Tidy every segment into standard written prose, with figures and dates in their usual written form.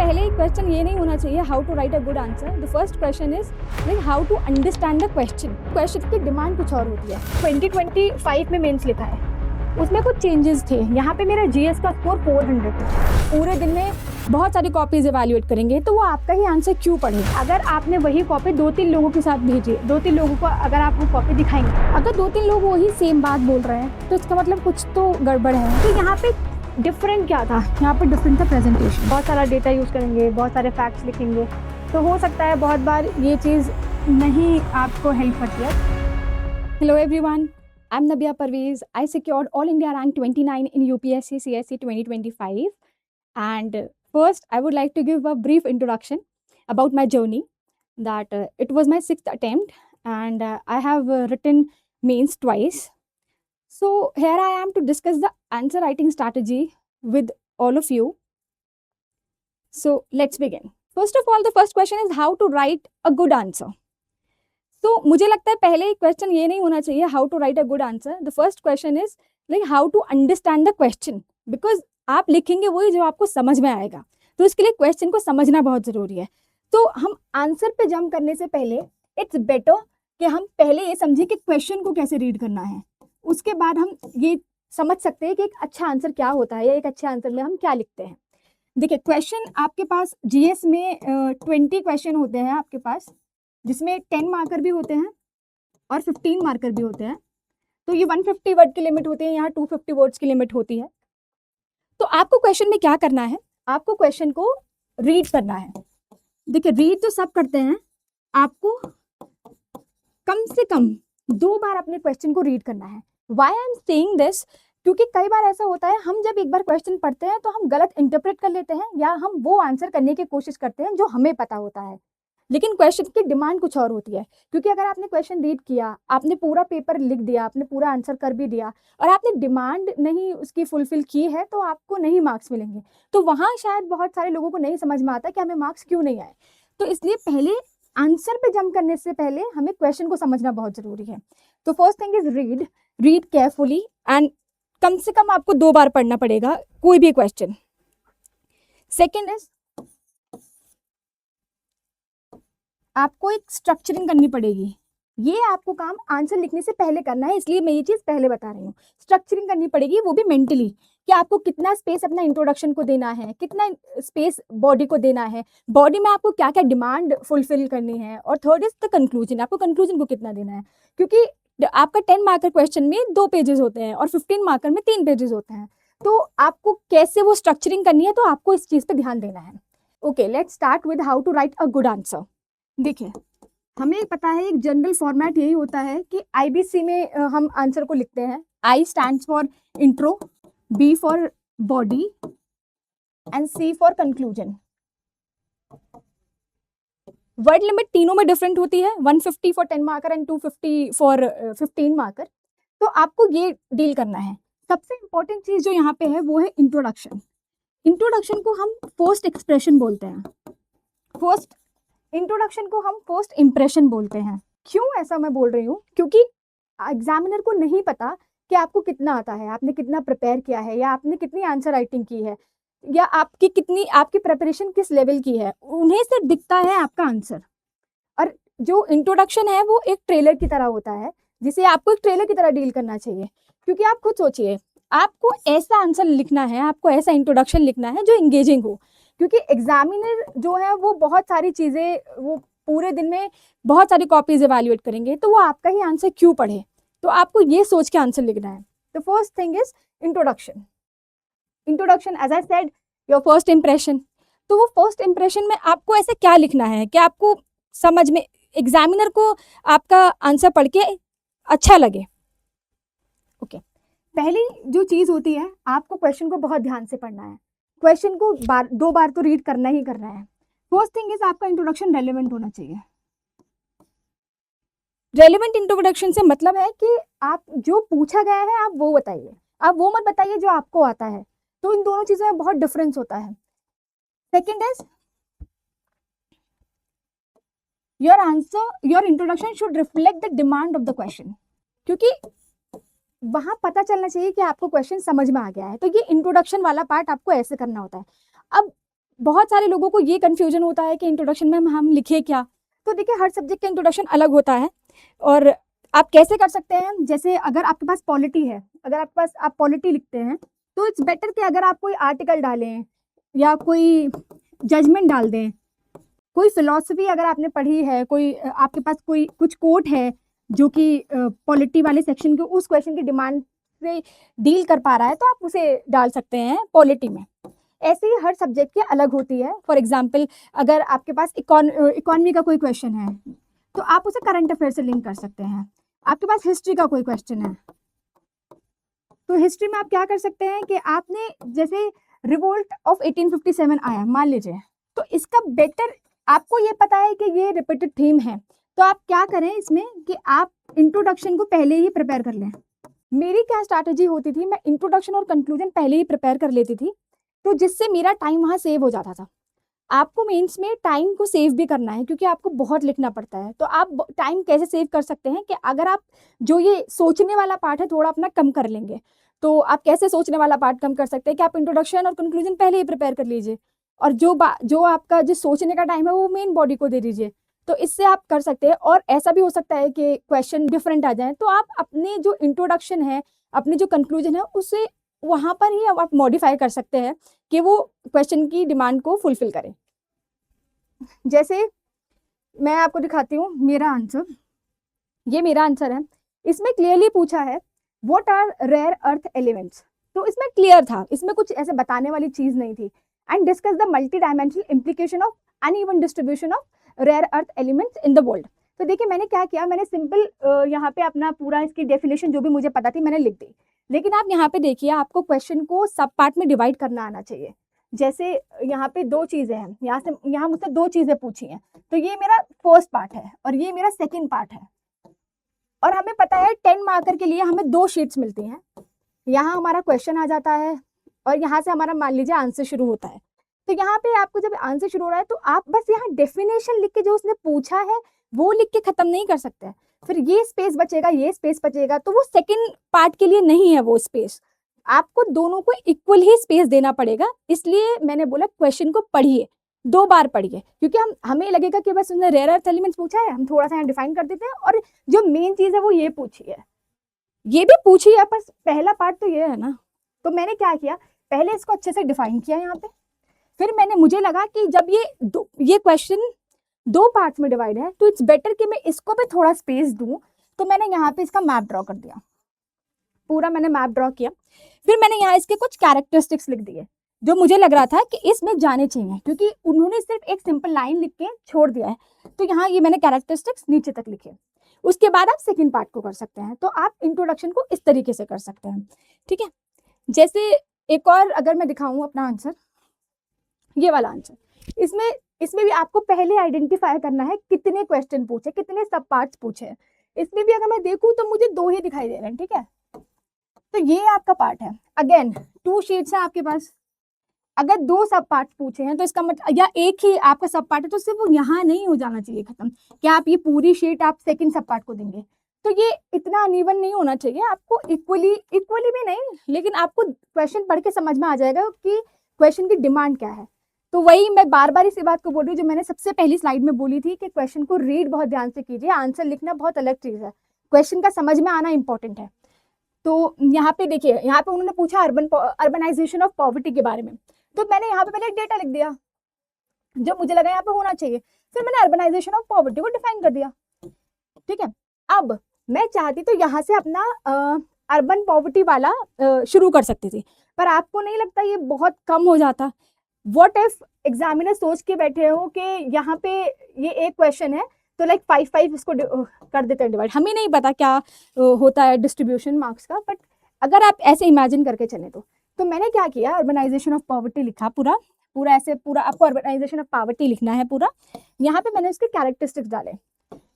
पहले ही क्वेश्चन ये नहीं होना चाहिए how to write a good answer. The first question is like how to understand the question की डिमांड कुछ और होती है। 2025 में मेंस लिखा है, उसमें कुछ चेंजेस थे। यहाँ पे मेरा जीएस का स्कोर 400 है। पूरे दिन में बहुत सारी कॉपीज इवैल्यूएट करेंगे तो वो आपका ही आंसर क्यों पढ़े। अगर आपने वही कॉपी 2-3 लोगों के साथ भेजी, 2-3 लोगों को अगर आप वो कॉपी दिखाएंगे, अगर 2-3 लोग वही सेम बात बोल रहे हैं तो इसका मतलब कुछ तो गड़बड़ है। तो यहाँ पे डिफरेंट क्या था, यहाँ पे डिफरेंट था प्रेजेंटेशन। बहुत सारा डेटा यूज़ करेंगे, बहुत सारे फैक्ट्स लिखेंगे, तो हो सकता है बहुत बार ये चीज़ नहीं आपको हेल्प करती है। Hello everyone, I'm Nabia Parvez. I secured All India Rank 29 in UPSC CSE 2025. And first, I would like to give a brief introduction about my journey. That it was my 6th attempt, and I have written mains twice. So here I am to discuss the answer writing strategy with all of you. So let's begin. First of all, the first question is how to write a good answer. तो मुझे लगता है पहले ही question ये नहीं होना चाहिए how to write a good answer. The first question is like how to understand the question, because आप लिखेंगे वही जो आपको समझ में आएगा, तो इसके लिए क्वेश्चन को समझना बहुत ज़रूरी है। तो हम आंसर पे जंप करने से पहले इट्स बेटर कि हम पहले ये समझें कि क्वेश्चन को कैसे रीड करना है, उसके बाद हम ये समझ सकते हैं कि एक अच्छा आंसर क्या होता है या एक अच्छे आंसर में हम क्या लिखते हैं। देखिए, क्वेश्चन आपके पास जीएस में 20 क्वेश्चन होते हैं आपके पास, जिसमें 10 मार्कर भी होते हैं और 15 मार्कर भी होते हैं। तो ये 150 वर्ड की लिमिट होती है, यहाँ 250 वर्ड्स की लिमिट होती है। तो आपको क्वेश्चन में क्या करना है, आपको क्वेश्चन को रीड करना है। देखिए, रीड तो सब करते हैं, आपको कम से कम 2 बार अपने क्वेश्चन को रीड करना है। Why I am saying this, क्योंकि कई बार ऐसा होता है हम जब एक बार क्वेश्चन पढ़ते हैं तो हम गलत इंटरप्रेट कर लेते हैं या हम वो आंसर करने की कोशिश करते हैं जो हमें पता होता है, लेकिन क्वेश्चन की डिमांड कुछ और होती है। क्योंकि अगर आपने क्वेश्चन रीड किया, आपने पूरा पेपर लिख दिया, आपने पूरा आंसर कर भी दिया और आपने डिमांड नहीं उसकी फुलफिल की है तो आपको नहीं मार्क्स मिलेंगे। तो वहाँ शायद बहुत सारे लोगों को नहीं समझ में आता कि हमें मार्क्स क्यों नहीं आए। तो इसलिए पहले आंसर पे जंप करने से पहले हमें क्वेश्चन को समझना बहुत जरूरी है। तो first thing is read carefully, and come से कम आपको 2 बार पढ़ना पड़ेगा कोई भी क्वेश्चन। सेकेंड इज आपको एक स्ट्रक्चरिंग करनी पड़ेगी। ये आपको काम आंसर लिखने से पहले करना है, इसलिए मैं ये चीज़ पहले बता रही हूँ। स्ट्रक्चरिंग करनी पड़ेगी, वो भी मेंटली, कि आपको कितना स्पेस अपना इंट्रोडक्शन को देना है, कितना स्पेस बॉडी को देना है, बॉडी में आपको क्या क्या डिमांड फुलफिल करनी है, और थर्ड इज द कंक्लूजन, आपको कंक्लूजन को कितना देना है। क्योंकि आपका 10 मार्कर क्वेश्चन में 2 पेजेस होते हैं और 15 मार्कर में 3 पेजेस होते हैं, तो आपको कैसे वो स्ट्रक्चरिंग करनी है, तो आपको इस चीज़ पर ध्यान देना है। Okay, let's start with how to write a good answer. देखिए, हमें पता है एक जनरल फॉर्मेट यही होता है कि आईबीसी में हम आंसर को लिखते हैं। I stands for intro, B for body and C for conclusion. Word limit तीनों में डिफरेंट होती है, 150 for 10 marker and 250 for 15 marker. तो आपको ये डील करना है। सबसे इंपॉर्टेंट चीज जो यहाँ पे है वो है इंट्रोडक्शन। इंट्रोडक्शन को हम फर्स्ट एक्सप्रेशन बोलते हैं, इंट्रोडक्शन को हम फर्स्ट इंप्रेशन बोलते हैं। क्यों ऐसा मैं बोल रही हूँ, क्योंकि एग्जामिनर को नहीं पता कि आपको कितना आता है, आपने कितना प्रिपेयर किया है, या आपने कितनी आंसर राइटिंग की है, या आपकी प्रिपरेशन किस लेवल की है। उन्हें सिर्फ दिखता है आपका आंसर। और जो इंट्रोडक्शन है वो एक ट्रेलर की तरह होता है, जिसे आपको एक ट्रेलर की तरह डील करना चाहिए। क्योंकि आप खुद सोचिए, आपको ऐसा आंसर लिखना है, आपको ऐसा इंट्रोडक्शन लिखना है जो इंगेजिंग हो। क्योंकि एग्जामिनर जो है वो बहुत सारी चीज़ें, वो पूरे दिन में बहुत सारी कॉपीज इवैल्यूएट करेंगे, तो वो आपका ही आंसर क्यों पढ़े। तो आपको ये सोच के आंसर लिखना है। The first thing is introduction. Introduction, as I said, your first impression. तो वो फर्स्ट इंप्रेशन में आपको ऐसे क्या लिखना है कि आपको समझ में, एग्जामिनर को आपका आंसर पढ़ के अच्छा लगे। ओके, पहली जो चीज़ होती है, आपको क्वेश्चन को बहुत ध्यान से पढ़ना है। क्वेश्चन को 2 बार तो रीड करना ही करना है। फर्स्ट थिंग इज आपका इंट्रोडक्शन रेलेवेंट होना चाहिए। रेलेवेंट इंट्रोडक्शन से मतलब है कि आप जो पूछा गया है आप वो बताइए, आप वो मत बताइए जो आपको आता है। तो इन दोनों चीजों में बहुत डिफरेंस होता है। Second is your introduction should reflect the demand of the question, क्योंकि वहां पता चलना चाहिए कि आपको क्वेश्चन समझ में आ गया है। तो ये इंट्रोडक्शन वाला पार्ट आपको ऐसे करना होता है। अब बहुत सारे लोगों को ये कन्फ्यूजन होता है कि इंट्रोडक्शन में हम लिखे क्या। तो देखिए हर सब्जेक्ट का इंट्रोडक्शन अलग होता है और आप कैसे कर सकते हैं, जैसे अगर आपके पास पॉलिटी है, अगर आपके पास आप पॉलिटी लिखते हैं तो इट्स बेटर कि अगर आप कोई आर्टिकल डालें या कोई जजमेंट डाल दें, कोई फिलॉसफी अगर आपने पढ़ी है, कोई आपके पास कोई कुछ कोट है जो कि पॉलिटी वाले सेक्शन के उस क्वेश्चन की डिमांड से डील कर पा रहा है, तो आप उसे डाल सकते हैं पॉलिटी में। ऐसे ही हर सब्जेक्ट की अलग होती है। फॉर एग्जाम्पल अगर आपके पास इकोनॉमी का कोई क्वेश्चन है तो आप उसे करंट अफेयर से लिंक कर सकते हैं। आपके पास हिस्ट्री का कोई क्वेश्चन है तो हिस्ट्री में आप क्या कर सकते हैं कि आपने जैसे रिवोल्ट ऑफ 1857 आया मान लीजिए, तो इसका बेटर आपको ये पता है कि ये रिपीटेड थीम है, तो आप क्या करें इसमें कि आप इंट्रोडक्शन को पहले ही प्रिपेयर कर लें। मेरी क्या स्ट्रैटेजी होती थी, मैं इंट्रोडक्शन और कंक्लूजन पहले ही प्रिपेयर कर लेती थी, तो जिससे मेरा टाइम वहाँ सेव हो जाता था। आपको मेंस में टाइम को सेव भी करना है क्योंकि आपको बहुत लिखना पड़ता है। तो आप टाइम कैसे सेव कर सकते हैं कि अगर आप जो ये सोचने वाला पार्ट है थोड़ा अपना कम कर लेंगे, तो आप कैसे सोचने वाला पार्ट कम कर सकते हैं कि आप इंट्रोडक्शन और कंक्लूजन पहले ही प्रिपेयर कर लीजिए और जो आपका जो सोचने का टाइम है वो मेन बॉडी को दे दीजिए। तो इससे आप कर सकते हैं। और ऐसा भी हो सकता है कि क्वेश्चन डिफरेंट आ जाए, तो आप अपने जो इंट्रोडक्शन है, अपने जो कंक्लूजन है, उसे वहाँ पर ही आप मॉडिफाई कर सकते हैं कि वो क्वेश्चन की डिमांड को फुलफिल करें। जैसे मैं आपको दिखाती हूँ मेरा आंसर, ये मेरा आंसर है। इसमें क्लियरली पूछा है what are rare earth elements, तो इसमें क्लियर था, इसमें कुछ ऐसे बताने वाली चीज नहीं थी। And discuss the multi dimensional implication of uneven distribution of rare earth elements in the world. तो देखिए मैंने क्या किया, मैंने सिंपल यहाँ पे अपना पूरा इसकी डेफिनेशन जो भी मुझे पता थी मैंने लिख दी। लेकिन आप यहाँ पे देखिए आपको क्वेश्चन को सब पार्ट में डिवाइड करना आना चाहिए। जैसे यहाँ पे दो चीजें हैं, यहाँ मुझसे दो चीजें पूछी हैं, तो ये मेरा फर्स्ट पार्ट है और ये मेरा सेकेंड पार्ट है। और हमें पता है 10 मार्कर के लिए हमें 2 शीट्स मिलती हैं। यहाँ हमारा क्वेश्चन आ जाता है और यहाँ से हमारा मान लीजिए आंसर शुरू होता है। तो यहाँ पे आपको जब आंसर शुरू हो रहा है तो आप बस यहाँ डेफिनेशन लिख के जो उसने पूछा है वो लिख के खत्म नहीं कर सकते। फिर ये स्पेस बचेगा, ये स्पेस बचेगा, तो वो सेकंड पार्ट के लिए नहीं है वो स्पेस। आपको दोनों को इक्वल ही स्पेस देना पड़ेगा। इसलिए मैंने बोला क्वेश्चन को पढ़िए, 2 बार पढ़िए, क्योंकि हमें लगेगा कि बस उसने रेयर अर्थ एलिमेंट्स पूछा है, हम थोड़ा सा यहाँ डिफाइन कर देते हैं और जो मेन चीज है वो ये पूछी है, ये भी पूछी है, बस पहला पार्ट तो ये है ना। तो मैंने क्या किया, पहले इसको अच्छे से डिफाइन किया यहाँ पे, फिर मुझे लगा कि जब ये क्वेश्चन 2 पार्ट्स में डिवाइड है तो इट्स बेटर कि मैं इसको भी थोड़ा स्पेस दूं। तो मैंने यहाँ पे इसका मैप ड्रॉ कर दिया, पूरा मैंने मैप ड्रॉ किया। फिर मैंने यहाँ इसके कुछ कैरेक्टरिस्टिक्स लिख दिए जो मुझे लग रहा था कि इसमें जाने चाहिए, क्योंकि उन्होंने सिर्फ एक सिंपल लाइन लिख के छोड़ दिया है। तो यहाँ ये मैंने कैरेक्टरिस्टिक्स नीचे तक लिखे। उसके बाद आप सेकंड पार्ट को कर सकते हैं। तो आप इंट्रोडक्शन को इस तरीके से कर सकते हैं, ठीक है। जैसे एक और अगर मैं दिखाऊं अपना आंसर, ये वाला आंसर, इसमें भी आपको पहले आइडेंटिफाई करना है कितने क्वेश्चन पूछे, कितने सब पार्ट्स पूछे। इसमें भी अगर मैं देखूं तो मुझे 2 ही दिखाई दे रहे हैं, ठीक है। तो ये आपका पार्ट है। अगेन 2 शीट्स है आपके पास, अगर 2 सब पार्ट पूछे हैं तो इसका मतलब, या एक ही आपका सब पार्ट है तो सिर्फ वो यहाँ नहीं हो जाना चाहिए खत्म, क्या आप ये पूरी शीट आप सेकंड सब पार्ट को देंगे। तो ये इतना अनइवन नहीं होना चाहिए, आपको इक्वली भी नहीं, लेकिन आपको क्वेश्चन पढ़ के समझ में आ जाएगा कि क्वेश्चन की डिमांड क्या है। तो वही मैं बार बार इसी बात को बोल रही हूँ जो मैंने सबसे पहली स्लाइड में बोली थी कि क्वेश्चन को रीड बहुत ध्यान से कीजिए, आंसर लिखना बहुत अलग चीज है, क्वेश्चन का समझ में आना इंपॉर्टेंट है। तो यहाँ पे देखिए, यहाँ पे उन्होंने पूछा अर्बनाइजेशन ऑफ पॉवर्टी के बारे में, तो मैंने यहाँ पे पहले एक डेटा लिख दिया जो मुझे लगा यहाँ पे होना चाहिए, फिर मैंने अर्बनाइजेशन ऑफ पॉवर्टी को डिफाइन कर दिया, ठीक है। अब मैं चाहती तो यहाँ से अपना अर्बन पॉवर्टी वाला शुरू कर सकती थी, पर आपको नहीं लगता ये बहुत कम हो जाता? व्हाट इफ एग्जामिनर सोच के बैठे हो कि यहाँ पे ये एक क्वेश्चन है तो लाइक 5-5 इसको कर देते हैं डिवाइड। हमें नहीं पता क्या होता है डिस्ट्रीब्यूशन मार्क्स का, बट अगर आप ऐसे इमेजिन करके चले तो मैंने क्या किया, अर्बनाइजेशन ऑफ पॉवर्टी लिखा पूरा ऐसे, पूरा आपको अर्बनाइजेशन ऑफ पॉवर्टी लिखना है पूरा। यहाँ पे मैंने उसके कैरेक्टरिस्टिक्स डाले,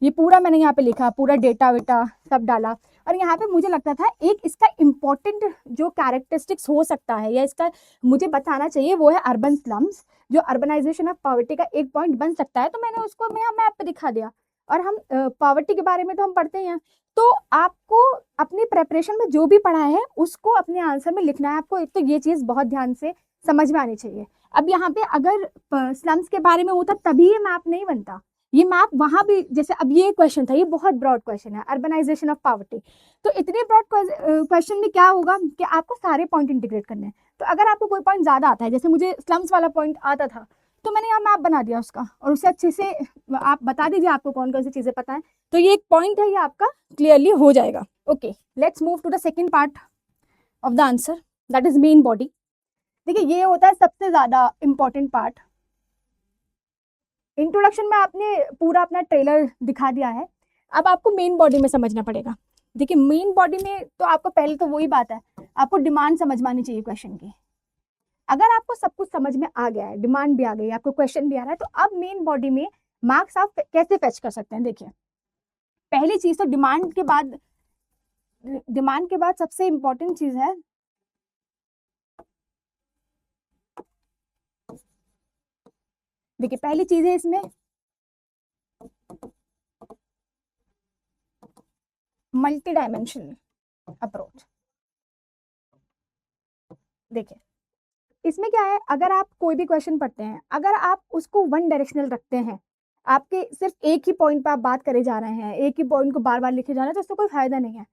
ये पूरा मैंने यहाँ पे लिखा, पूरा डेटा वेटा सब डाला। और यहाँ पे मुझे लगता था एक इसका इम्पोर्टेंट जो कैरेक्टरिस्टिक्स हो सकता है या इसका मुझे बताना चाहिए वो है अर्बन स्लम्स, जो अर्बनाइजेशन ऑफ पॉवर्टी का एक पॉइंट बन सकता है। तो मैंने उसको मैं मैप पे दिखा दिया। और हम पॉवर्टी के बारे में तो हम पढ़ते हैं, तो आपको अपनी प्रेपरेशन में जो भी पढ़ा है उसको अपने आंसर में लिखना है। आपको एक तो ये चीज़ बहुत ध्यान से समझ में आनी चाहिए। अब यहाँ पे अगर स्लम्स के बारे में होता तभी ये मैप नहीं बनता। ये मैप वहाँ भी, जैसे अब ये क्वेश्चन था, ये बहुत ब्रॉड क्वेश्चन है, अर्बनाइजेशन ऑफ पॉवर्टी। तो इतने ब्रॉड क्वेश्चन में क्या होगा कि आपको सारे पॉइंट इंटीग्रेट करने हैं। तो अगर आपको कोई पॉइंट ज़्यादा आता है, जैसे मुझे स्लम्स वाला पॉइंट आता था, तो मैंने यहाँ मैप बना दिया उसका, और उसे अच्छे से आप बता दीजिए आपको कौन कौन सी चीज़ें पता है। तो ये एक पॉइंट है, ये आपका क्लियरली हो जाएगा। Okay, let's move to the second part of the answer, that is main body. देखिए, ये होता है सबसे ज़्यादा इंपॉर्टेंट पार्ट। इंट्रोडक्शन में आपने पूरा अपना ट्रेलर दिखा दिया है, अब आपको मेन बॉडी में समझना पड़ेगा। देखिए, मेन बॉडी में तो आपको पहले तो वही बात है, आपको डिमांड समझ में आनी चाहिए क्वेश्चन की। अगर आपको सब कुछ समझ में आ गया है, डिमांड भी आ गई, आपको क्वेश्चन भी आ रहा है, तो अब मेन बॉडी में मार्क्स आप कैसे फेच कर सकते हैं। देखिए, पहली चीज तो डिमांड के बाद सबसे इंपॉर्टेंट चीज है देखिए, पहली चीज है इसमें मल्टी डायमेंशनल अप्रोच। देखिए, इसमें क्या है, अगर आप कोई भी क्वेश्चन पढ़ते हैं, अगर आप उसको वन डायरेक्शनल रखते हैं, आपके सिर्फ एक ही पॉइंट पर आप बात करे जा रहे हैं, एक ही पॉइंट को बार बार लिखे जा रहे हैं, तो उससे कोई फायदा नहीं है,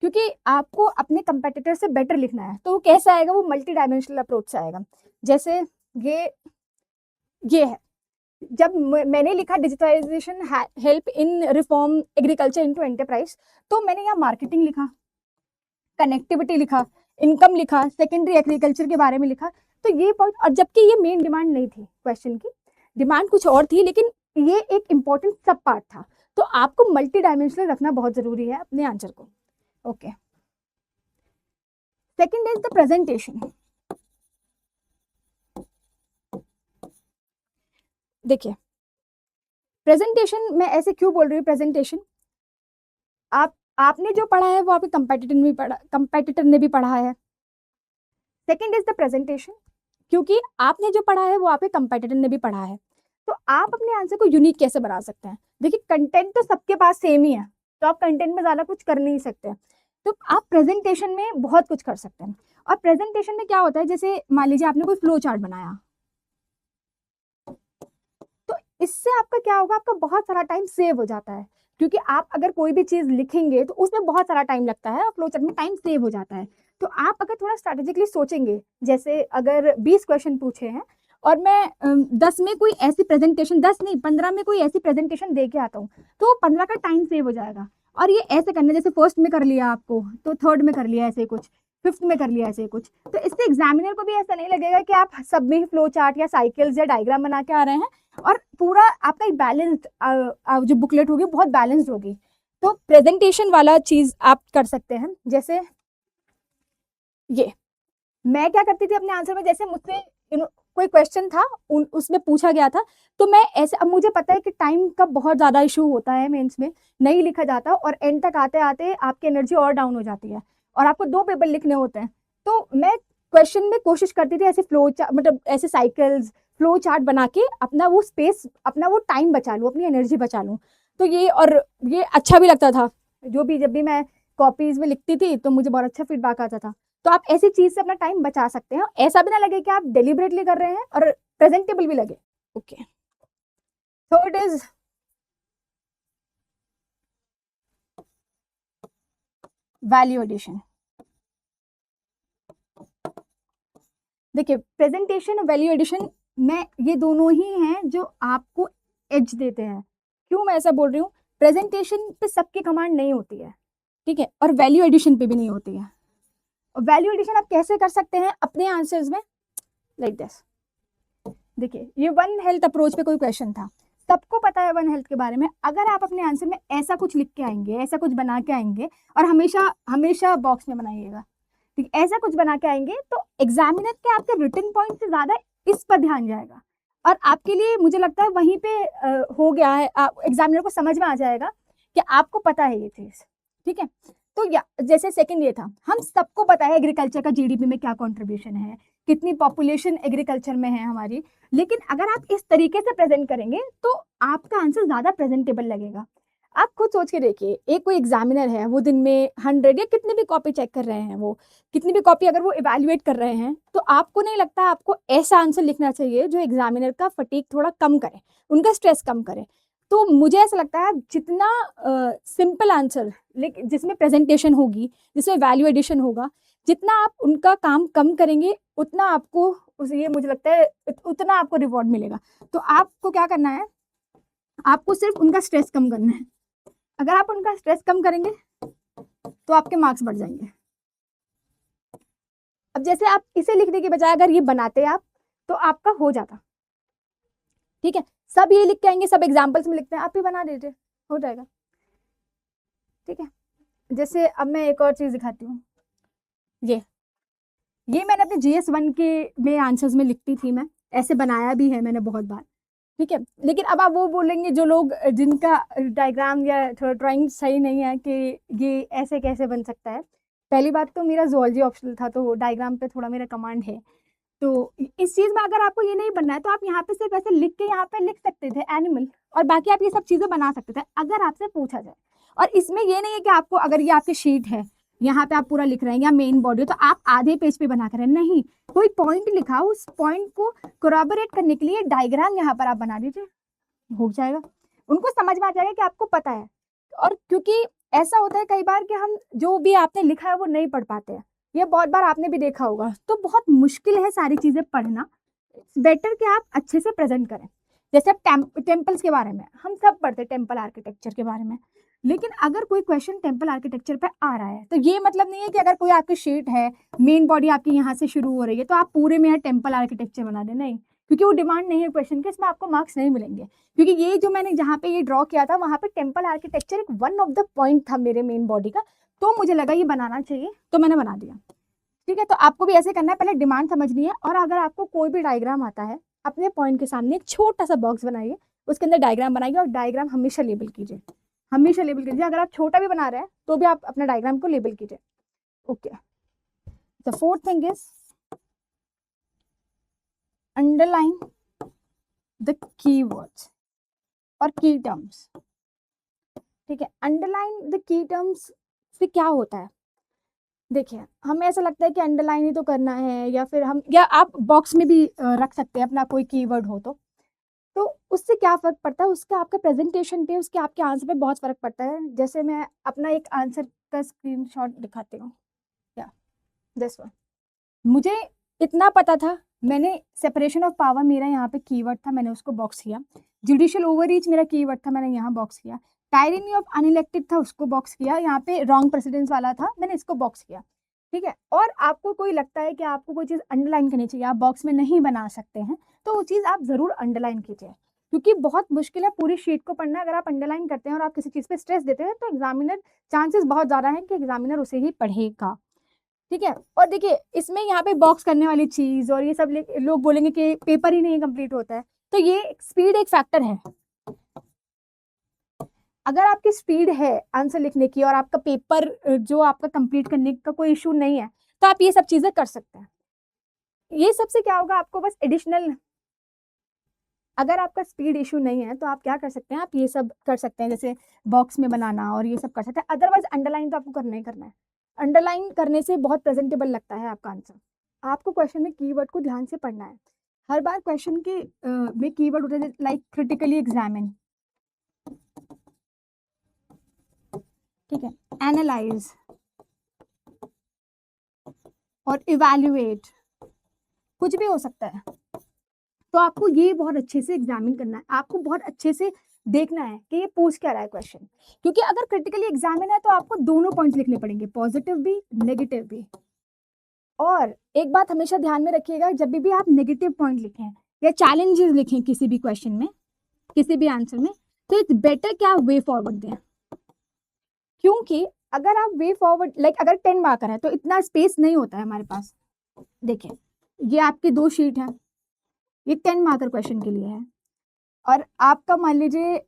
क्योंकि आपको अपने कंपेटिटर से बेटर लिखना है। तो वो कैसे आएगा, वो मल्टी डायमेंशनल अप्रोच से आएगा। जैसे ये है, जब मैंने लिखा digitalization help in reform agriculture into enterprise, तो मैंने यहाँ मार्केटिंग लिखा, कनेक्टिविटी लिखा, इनकम लिखा, सेकेंडरी एग्रीकल्चर के बारे में लिखा। तो ये पॉइंट, और जबकि ये मेन डिमांड नहीं थी, क्वेश्चन की डिमांड कुछ और थी, लेकिन ये एक इंपॉर्टेंट सब पार्ट था। तो आपको मल्टी डायमेंशनल रखना बहुत जरूरी है अपने आंसर को। Okay, second is the presentation. देखिए, प्रेजेंटेशन मैं ऐसे क्यों बोल रही हूँ, प्रेजेंटेशन आपने जो पढ़ा है वो आपके कंपेटिटर ने भी पढ़ा है। सेकंड इज द प्रेजेंटेशन, क्योंकि आपने जो पढ़ा है वो आपके कंपेटिटर ने भी पढ़ा है। तो आप अपने आंसर को यूनिक कैसे बना सकते हैं। देखिए, कंटेंट तो सबके पास सेम ही है, तो आप कंटेंट में ज़्यादा कुछ कर नहीं सकते, तो आप प्रेजेंटेशन में बहुत कुछ कर सकते हैं। और प्रेजेंटेशन में क्या होता है, जैसे मान लीजिए आपने कोई फ्लो चार्ट बनाया, तो इससे आपका क्या होगा, आपका बहुत सारा टाइम सेव हो जाता है, क्योंकि आप अगर कोई भी चीज़ लिखेंगे तो उसमें बहुत सारा टाइम लगता है, और फ्लो चार्ट में टाइम सेव हो जाता है। तो आप अगर थोड़ा स्ट्रैटेजिकली सोचेंगे, जैसे अगर 20 क्वेश्चन पूछे हैं और मैं 10 में कोई ऐसी प्रेजेंटेशन, 10 नहीं 15 में कोई ऐसी प्रेजेंटेशन दे के आता हूँ, तो 15 का टाइम सेव हो जाएगा। और ये ऐसे करना, जैसे फर्स्ट में कर लिया आपको, तो थर्ड में कर लिया ऐसे कुछ, फिफ्थ में कर लिया ऐसे कुछ, तो इससे एग्जामिनर को भी ऐसा नहीं लगेगा कि आप सब में ही फ्लो चार्ट या साइकिल्स या डायग्राम बना के आ रहे हैं, और पूरा आपका एक बैलेंस्ड जो बुकलेट होगी बहुत बैलेंस्ड होगी। तो प्रेजेंटेशन वाला चीज आप कर सकते हैं। जैसे ये मैं क्या करती थी अपने आंसर में, जैसे मुझसे कोई क्वेश्चन था, उसमें पूछा गया था, तो मैं ऐसे, अब मुझे पता है कि टाइम का बहुत ज़्यादा इशू होता है मेंस में, नहीं लिखा जाता, और एंड तक आते आते आपकी एनर्जी और डाउन हो जाती है, और आपको 2 पेपर लिखने होते हैं। तो मैं क्वेश्चन में कोशिश करती थी ऐसे फ्लो चार्ट, मतलब ऐसे साइकिल्स, फ्लो चार्ट बना के अपना वो स्पेस, अपना वो टाइम बचा लूँ, अपनी एनर्जी बचा लूँ। तो ये अच्छा भी लगता था, जब भी मैं कॉपीज में लिखती थी तो मुझे बहुत अच्छा फीडबैक आता था। तो आप ऐसी चीज से अपना टाइम बचा सकते हैं, ऐसा भी ना लगे कि आप डेलिबरेटली कर रहे हैं, और प्रेजेंटेबल भी लगे। Okay, third is value addition. देखिए, प्रेजेंटेशन और वैल्यू एडिशन में ये दोनों ही हैं जो आपको एज देते हैं। क्यों मैं ऐसा बोल रही हूँ, प्रेजेंटेशन पे सबकी कमांड नहीं होती है, ठीक है, और वैल्यू एडिशन पे भी नहीं होती है। वैल्यू एडिशन आप कैसे कर सकते हैं अपने आंसर्स में, लाइक दिस। देखिए, ये वन हेल्थ अप्रोच पे कोई क्वेश्चन था, सबको पता है वन हेल्थ के बारे में। अगर आप अपने आंसर में ऐसा कुछ लिख के आएंगे, ऐसा कुछ बना के आएंगे, और हमेशा हमेशा बॉक्स में बनाइएगा, ठीक, ऐसा कुछ बना के आएंगे, तो एग्जामिनर के आपके रिटन पॉइंट से ज्यादा इस पर ध्यान जाएगा, और आपके लिए मुझे लगता है वहीं पे हो गया है, एग्जामिनर को समझ में आ जाएगा कि आपको पता है ये चीज, ठीक है। तो जैसे सेकंड ये था, हम सबको पता है एग्रीकल्चर का जीडीपी में क्या कंट्रीब्यूशन है, कितनी पॉपुलेशन एग्रीकल्चर में है हमारी, लेकिन अगर आप इस तरीके से प्रेजेंट करेंगे तो आपका आंसर ज्यादा प्रेजेंटेबल लगेगा। आप खुद सोच के देखिए, एक कोई एग्जामिनर है, वो दिन में 100 या कितनी भी कॉपी चेक कर रहे हैं, वो कितनी भी कॉपी अगर वो इवैल्यूएट कर रहे हैं, तो आपको नहीं लगता आपको ऐसा आंसर लिखना चाहिए जो एग्जामिनर का फटीग थोड़ा कम करे, उनका स्ट्रेस कम करे। तो मुझे ऐसा लगता है जितना सिंपल आंसर लेकिन जिसमें प्रेजेंटेशन होगी, जिसमें वैल्यू एडिशन होगा, जितना आप उनका काम कम करेंगे उतना आपको ये मुझे लगता है उतना आपको रिवॉर्ड मिलेगा। तो आपको क्या करना है, आपको सिर्फ उनका स्ट्रेस कम करना है। अगर आप उनका स्ट्रेस कम करेंगे तो आपके मार्क्स बढ़ जाएंगे। अब जैसे आप इसे लिखने के बजाय अगर ये बनाते आप तो आपका हो जाता। ठीक है, सब ये लिख के आएंगे, सब एग्जाम्पल्स में लिखते हैं, आप ही बना दीजिए, हो जाएगा। ठीक है, जैसे अब मैं एक और चीज दिखाती हूँ। ये मैंने अपने GS1 के में आंसर्स में लिखती थी, मैं ऐसे बनाया भी है मैंने बहुत बार। ठीक है, लेकिन अब आप वो बोलेंगे जो लोग जिनका डायग्राम या थोड़ा ड्राइंग सही नहीं है कि ये ऐसे कैसे बन सकता है। पहली बात तो मेरा जोलॉजी ऑप्शनल था, तो डायग्राम पे थोड़ा मेरा कमांड है। तो इस चीज में अगर आपको ये नहीं बनना है तो आप यहाँ पे सिर्फ ऐसे लिख के यहाँ पे लिख सकते थे एनिमल, और बाकी आप ये सब चीजें बना सकते थे अगर आपसे पूछा जाए। और इसमें ये नहीं है कि आपको अगर ये आपकी शीट है, यहाँ पे आप पूरा लिख रहे हैं या मेन बॉडी तो आप आधे पेज पे बना कर रहे हैं, नहीं, कोई पॉइंट लिखा, उस पॉइंट को कोराबोरेट करने के लिए डायग्राम यहाँ पर आप बना दीजिए, हो जाएगा। उनको समझ में आ जाएगा कि आपको पता है। और क्योंकि ऐसा होता है कई बार कि हम जो भी आपने लिखा है वो नहीं पढ़ पाते हैं, ये बहुत बार आपने भी देखा होगा, तो बहुत मुश्किल है सारी चीजें पढ़ना। बेटर कि आप अच्छे से प्रेजेंट करें। जैसे अब टेम्पल्स के बारे में हम सब पढ़ते हैं, टेम्पल आर्किटेक्चर के बारे में, लेकिन अगर कोई क्वेश्चन टेम्पल आर्किटेक्चर पे आ रहा है तो ये मतलब नहीं है कि अगर कोई आपकी शीट है, मेन बॉडी आपकी यहाँ से शुरू हो रही है तो आप पूरे में यहाँ टेम्पल आर्किटेक्चर बना दें, नहीं, क्योंकि वो डिमांड नहीं है क्वेश्चन के, इसमें आपको मार्क्स नहीं मिलेंगे। क्योंकि ये जो मैंने जहाँ पे ये ड्रॉ किया था वहाँ पे टेम्पल आर्किटेक्चर एक वन ऑफ द पॉइंट था मेरे मेन बॉडी का, तो मुझे लगा ये बनाना चाहिए तो मैंने बना दिया। ठीक है, तो आपको भी ऐसे करना है, पहले डिमांड समझनी है, और अगर आपको कोई भी डायग्राम आता है अपने पॉइंट के सामने एक छोटा सा बॉक्स बनाइए, उसके अंदर डायग्राम बनाइए, और डायग्राम हमेशा लेबल कीजिए, हमेशा लेबल कीजिए। अगर आप छोटा भी बना रहे हैं तो भी आप अपना डायग्राम को लेबल कीजिए। Okay, the fourth thing is underline the keywords और की टर्म्स। ठीक है, अंडरलाइन द की टर्म्स से क्या होता है, देखिए हमें ऐसा लगता है कि अंडरलाइन ही तो करना है, या फिर हम, या आप बॉक्स में भी रख सकते हैं अपना कोई कीवर्ड हो तो उससे क्या फर्क पड़ता है, उसका आपके प्रेजेंटेशन पे, उसके आपके आंसर पे बहुत फर्क पड़ता है। जैसे मैं अपना एक आंसर का स्क्रीनशॉट दिखाती हूँ, या दिस वन, मुझे इतना पता था, मैंने सेपरेशन ऑफ पावर मेरा यहाँ पे कीवर्ड था, मैंने उसको बॉक्स किया। जुडिशियल ओवररीच मेरा कीवर्ड था, मैंने यहाँ बॉक्स किया। टायरनी ऑफ अनइलेक्टेड था, उसको बॉक्स किया। यहाँ पे रॉन्ग प्रेसिडेंस वाला था, मैंने इसको बॉक्स किया। ठीक है, और आपको कोई लगता है कि आपको कोई चीज़ अंडरलाइन करनी चाहिए, आप बॉक्स में नहीं बना सकते हैं, तो वो चीज़ आप ज़रूर अंडरलाइन कीजिए, क्योंकि बहुत मुश्किल है पूरी शीट को पढ़ना। अगर आप अंडरलाइन करते हैं और आप किसी चीज़ पे स्ट्रेस देते हैं तो एग्जामिनर, चांसेस बहुत ज़्यादा है कि एग्जामिनर उसे ही पढ़ेगा। ठीक है, और देखिए इसमें यहाँ पे बॉक्स करने वाली चीज़ और ये सब लोग बोलेंगे कि पेपर ही नहीं कंप्लीट होता है, तो ये स्पीड एक फैक्टर है। अगर आपकी स्पीड है आंसर लिखने की और आपका पेपर जो आपका कंप्लीट करने का कोई इशू नहीं है, तो आप ये सब चीजें कर सकते हैं। ये सबसे क्या होगा, आपको बस एडिशनल, अगर आपका स्पीड इशू नहीं है तो आप क्या कर सकते हैं, आप ये सब कर सकते हैं, जैसे बॉक्स में बनाना और ये सब कर सकते हैं। अदरवाइज अंडरलाइन तो आपको करना ही करना है। अंडरलाइन करने से बहुत प्रेजेंटेबल लगता है आपका आंसर। आपको क्वेश्चन में कीवर्ड को ध्यान से पढ़ना है। हर बार क्वेश्चन के में कीवर्ड होते हैं, लाइक क्रिटिकली एग्जामिन, ठीक है, एनालाइज और इवैल्यूएट, कुछ भी हो सकता है। तो आपको ये बहुत अच्छे से एग्जामिन करना है, आपको बहुत अच्छे से देखना है कि ये पूछ क्या रहा है क्वेश्चन। क्योंकि अगर क्रिटिकली एग्जामिन है तो आपको दोनों पॉइंट्स लिखने पड़ेंगे, पॉजिटिव भी नेगेटिव भी। और एक बात हमेशा ध्यान में रखिएगा, जब भी आप नेगेटिव पॉइंट लिखें या चैलेंजेस लिखें किसी भी क्वेश्चन में, किसी भी आंसर में, तो इट्स बेटर कि आप वे फॉरवर्ड दें। क्योंकि अगर आप वे फॉरवर्ड, लाइक अगर 10 मार्कर है तो इतना स्पेस नहीं होता है हमारे पास। देखिए ये आपकी 2 शीट है, ये 10 मार्कर क्वेश्चन के लिए है, और आपका मान लीजिए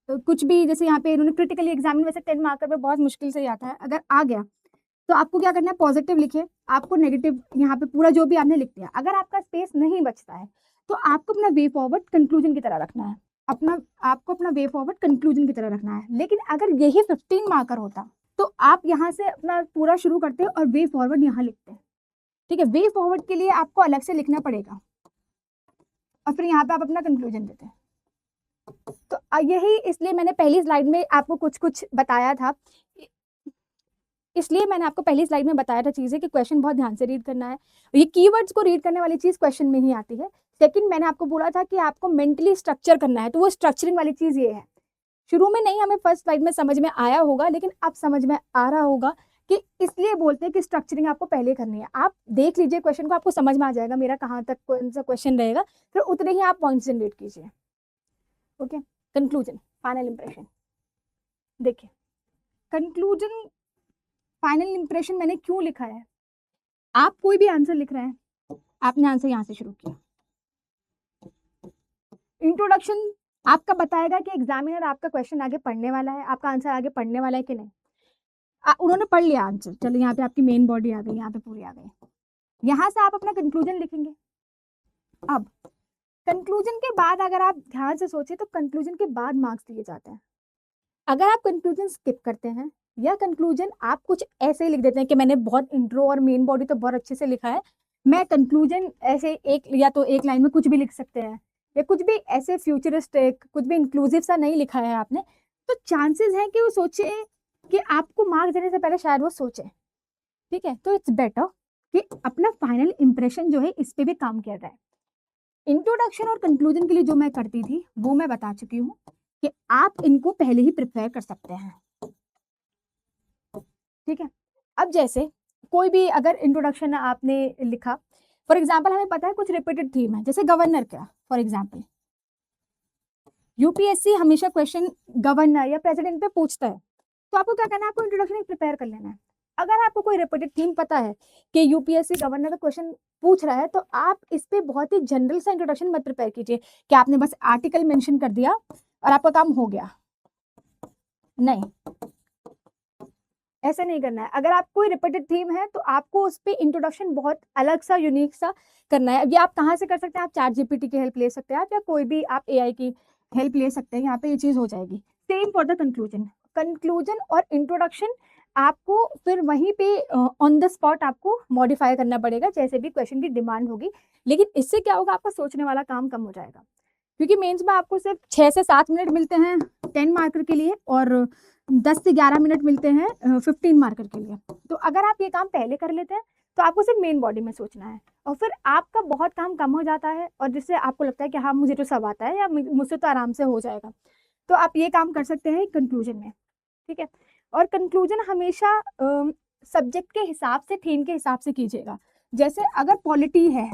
कुछ भी, जैसे यहाँ पे इन्होंने क्रिटिकली एग्जामिन, वैसे 10 मार्कर पे बहुत मुश्किल से आता है, अगर आ गया तो आपको क्या करना है, पॉजिटिव लिखिए, आपको नेगेटिव यहाँ पे पूरा जो भी आपने लिख दिया। अगर आपका स्पेस नहीं बचता है तो आपको अपना वे फॉरवर्ड कंक्लूजन की तरह रखना है, अपना आपको अपना वे फॉरवर्ड कंक्लूजन की तरह रखना है। लेकिन अगर यही 15 मार्कर होता तो आप यहाँ से अपना पूरा शुरू करते और वे फॉरवर्ड यहाँ लिखते। ठीक है, वे फॉरवर्ड के लिए आपको अलग से लिखना पड़ेगा और फिर यहाँ पे आप अपना कंक्लूजन देते हैं। तो यही इसलिए मैंने पहली स्लाइड में आपको कुछ कुछ बताया था, इसलिए मैंने आपको पहली स्लाइड में बताया था चीज़ें कि क्वेश्चन बहुत ध्यान से रीड करना है। ये कीवर्ड्स को रीड करने वाली चीज़ क्वेश्चन में ही आती है। सेकंड, मैंने आपको बोला था कि आपको मेंटली स्ट्रक्चर करना है, तो वो स्ट्रक्चरिंग वाली चीज़ ये है। शुरू में नहीं हमें फर्स्ट स्लाइड में समझ में आया होगा, लेकिन अब समझ में आ रहा होगा कि इसलिए बोलते हैं कि स्ट्रक्चरिंग आपको पहले करनी है। आप देख लीजिए क्वेश्चन को, आपको समझ में आ जाएगा मेरा कहाँ तक कौन सा क्वेश्चन रहेगा, फिर उतने ही आप पॉइंट्स जनरेट कीजिए। Okay, conclusion, final impression. देखिए, कंक्लूजन फाइनल इंप्रेशन मैंने क्यों लिखा है, आप कोई भी आंसर लिख रहे हैं, आपने आंसर यहाँ से शुरू किया। इंट्रोडक्शन आपका बताएगा कि एग्जामिनर आपका क्वेश्चन आगे पढ़ने वाला है, आपका आंसर आगे पढ़ने वाला है कि नहीं। उन्होंने पढ़ लिया आंसर, चलो यहाँ पे आपकी मेन बॉडी आ गई, यहाँ पे पूरी आ गई। यहाँ से आप अपना कंक्लूजन लिखेंगे। अब कंक्लूजन के बाद अगर आप ध्यान से सोचे तो कंक्लूजन के बाद मार्क्स दिए जाते हैं। अगर आप कंक्लूजन स्किप करते हैं या कंक्लूजन आप कुछ ऐसे ही लिख देते हैं कि मैंने बहुत इंट्रो और मेन बॉडी तो बहुत अच्छे से लिखा है, मैं कंक्लूजन ऐसे एक या तो एक लाइन में कुछ भी लिख सकते हैं, या कुछ भी ऐसे फ्यूचरिस्टिक कुछ भी इंक्लूसिव सा नहीं लिखा है आपने, तो चांसेस है कि वो सोचे कि आपको मार्क्स देने से पहले शायद वो सोचे। ठीक है, तो इट्स बेटर कि अपना फाइनल इंप्रेशन जो है इस पे भी काम किया जाए। इंट्रोडक्शन और कंक्लूजन के लिए जो मैं करती थी वो मैं बता चुकी हूँ कि आप इनको पहले ही प्रिपेयर कर सकते हैं। ठीक है, अब जैसे कोई भी अगर इंट्रोडक्शन आपने लिखा, फॉर एग्जाम्पल हमें पता है कुछ रिपीटेड थीम है, जैसे गवर्नर का फॉर एग्जाम्पल, यूपीएससी हमेशा क्वेश्चन गवर्नर या प्रेसिडेंट पे पूछता है, तो आपको क्या करना है, आपको इंट्रोडक्शन प्रिपेयर कर लेना है। अगर आपको कोई रिपीटेड थीम पता है कि यूपीएससी गवर्नर का क्वेश्चन पूछ रहा है, तो आप इस पे बहुत ही जनरल सा इंट्रोडक्शन मत प्रिपेयर कीजिए कि आपने बस आर्टिकल मेंशन कर दिया और आपका काम हो गया। नहीं, ऐसे नहीं करना है। अगर आप कोई रिपीटेड थीम है तो आपको उस पे इंट्रोडक्शन बहुत अलग सा यूनिक सा करना है। ये आप कहाँ से कर सकते हैं, आप चैट जीपीटी की हेल्प ले सकते हैं आप, या कोई भी आप एआई की हेल्प ले सकते हैं, यहाँ पे ये चीज हो जाएगी। Same for the conclusion, conclusion और इंट्रोडक्शन आपको फिर वहीं पे ऑन द स्पॉट आपको मॉडिफाई करना पड़ेगा जैसे भी क्वेश्चन की डिमांड होगी। लेकिन इससे क्या होगा, आपका सोचने वाला काम कम हो जाएगा, क्योंकि मेंस में आपको सिर्फ 6 से 7 मिनट मिलते हैं 10 मार्कर के लिए और 10 से 11 मिनट मिलते हैं 15 मार्कर के लिए। तो अगर आप ये काम पहले कर लेते हैं तो आपको सिर्फ मेन बॉडी में सोचना है और फिर आपका बहुत काम कम हो जाता है, और जिससे आपको लगता है कि हाँ मुझे तो सब आता है या मुझसे तो आराम से हो जाएगा। तो आप ये काम कर सकते हैं कंक्लूजन में। ठीक है, और कंक्लूजन हमेशा सब्जेक्ट के हिसाब से, थीम के हिसाब से कीजिएगा। जैसे अगर पॉलिटी है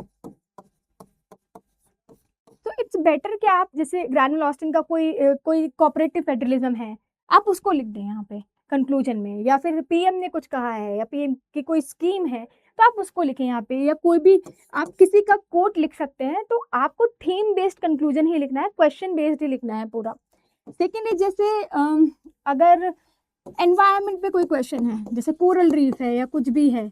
तो इट्स बेटर कि आप, जैसे ग्रैनुल ऑस्टिन का कोई कोऑपरेटिव फेडरलिज्म है, आप उसको लिख दें यहाँ पे कंक्लूजन में, या फिर पीएम ने कुछ कहा है या पीएम की कोई स्कीम है तो आप उसको लिखें यहाँ पे, या कोई भी आप किसी का कोट लिख सकते हैं। तो आपको थीम बेस्ड कंक्लूजन ही लिखना है, क्वेश्चन बेस्ड ही लिखना है पूरा। सेकेंड है जैसे अगर एनवायरनमेंट पे कोई क्वेश्चन है, जैसे कोरल रीफ है या कुछ भी है,